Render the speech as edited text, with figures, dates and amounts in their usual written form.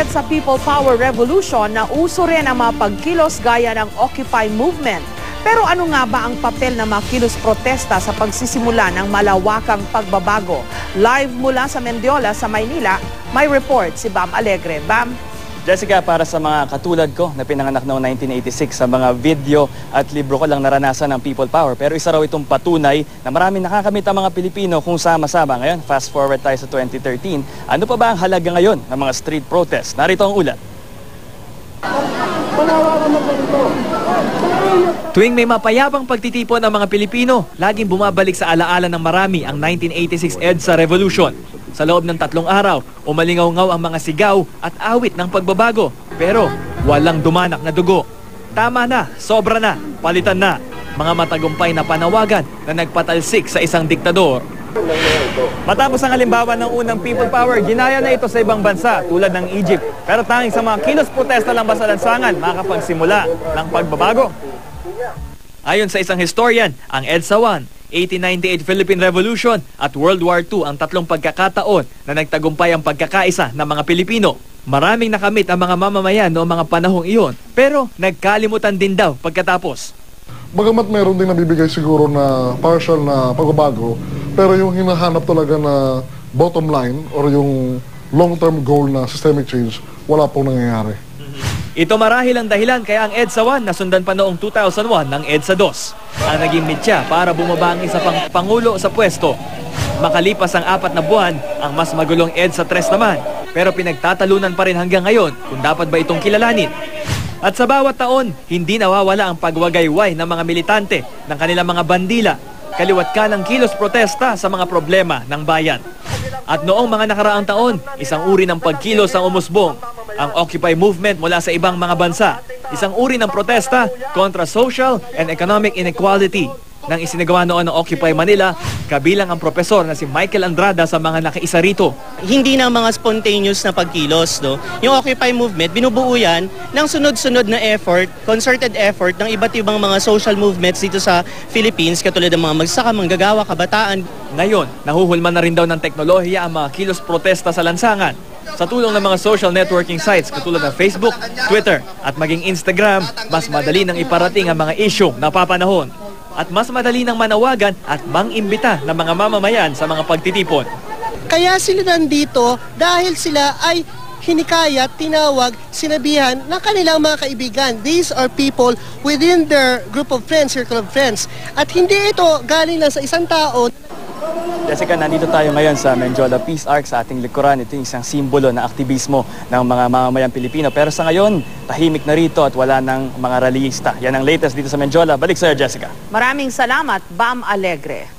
EDSA People Power Revolution na uso rin ang mga pagkilos gaya ng Occupy Movement. Pero ano nga ba ang papel ng mga kilos protesta sa pagsisimula ng malawakang pagbabago? Live mula sa Mendiola sa Maynila, may report si Bam Alegre. Bam? Jessica, para sa mga katulad ko na pinanganak noong 1986, sa mga video at libro ko lang naranasan ng People Power. Pero isa raw itong patunay na maraming nakakamit ang mga Pilipino kung sama-sama. Ngayon, fast forward tayo sa 2013. Ano pa ba ang halaga ngayon ng mga street protest? Narito ang ulat. Tuwing may mapayapang pagtitipon ng mga Pilipino, laging bumabalik sa alaala ng marami ang 1986 EDSA Revolution. Sa loob ng 3 araw, umalingaw-ngaw ang mga sigaw at awit ng pagbabago. Pero walang dumanak na dugo. Tama na, sobra na, palitan na. Mga matagumpay na panawagan na nagpatalsik sa isang diktador. Matapos ang halimbawa ng unang People Power, ginaya na ito sa ibang bansa tulad ng Egypt. Pero tanging sa mga kilos protesta lang ba sa lansangan makakapagsimula ng pagbabago? Ayon sa isang historian, ang EDSA 1, 1898 Philippine Revolution at World War II ang tatlong pagkakataon na nagtagumpay ang pagkakaisa ng mga Pilipino. Maraming nakamit ang mga mamamayan noong mga panahong iyon, pero nagkalimutan din daw pagkatapos. Bagamat meron din nabibigay siguro na partial na pagbabago, pero yung hinahanap talaga na bottom line or yung long-term goal na systemic change, wala pong nangyayari. Ito marahil ang dahilan kaya ang EDSA 1 nasundan pa noong 2001 ng EDSA 2. Ang naging mitya para bumaba ang isa pang pangulo sa pwesto. Makalipas ang 4 na buwan, ang mas magulong EDSA 3 naman. Pero pinagtatalunan pa rin hanggang ngayon kung dapat ba itong kilalanin. At sa bawat taon, hindi nawawala ang pagwagayway ng mga militante ng kanilang mga bandila, kaliwat ka ng kilos protesta sa mga problema ng bayan. At noong mga nakaraang taon, isang uri ng pagkilos ang umusbong. Ang Occupy Movement mula sa ibang mga bansa. Isang uri ng protesta kontra social and economic inequality. Nang isinagawa noon ng Occupy Manila, kabilang ang profesor na si Michael Andrada sa mga nakaisa rito. Hindi na mga spontaneous na pagkilos. No? Yung Occupy Movement, binubuo yan ng sunod-sunod na effort, concerted effort ng iba't ibang mga social movements dito sa Philippines, katulad ng mga magsaka, manggagawa, kabataan. Ngayon, nahuhulman na rin daw ng teknolohiya ang mga kilos protesta sa lansangan. Sa tulong ng mga social networking sites katulad ng Facebook, Twitter at maging Instagram, mas madali nang iparating ang mga isyong napapanahon. At mas madali nang manawagan at mangimbita ng mga mamamayan sa mga pagtitipon. Kaya sila nandito dahil sila ay hinikayat, tinawag, sinabihan ng kanilang mga kaibigan. These are people within their group of friends, circle of friends. At hindi ito galing lang sa isang tao. Jessica, nandito tayo ngayon sa Mendiola Peace Arc sa ating likuran. Ito yung isang simbolo ng aktivismo ng mga mamamayang Pilipino. Pero sa ngayon, tahimik na rito at wala ng mga rallyista. Yan ang latest dito sa Mendiola. Balik sa'yo, Jessica. Maraming salamat, Bam Alegre.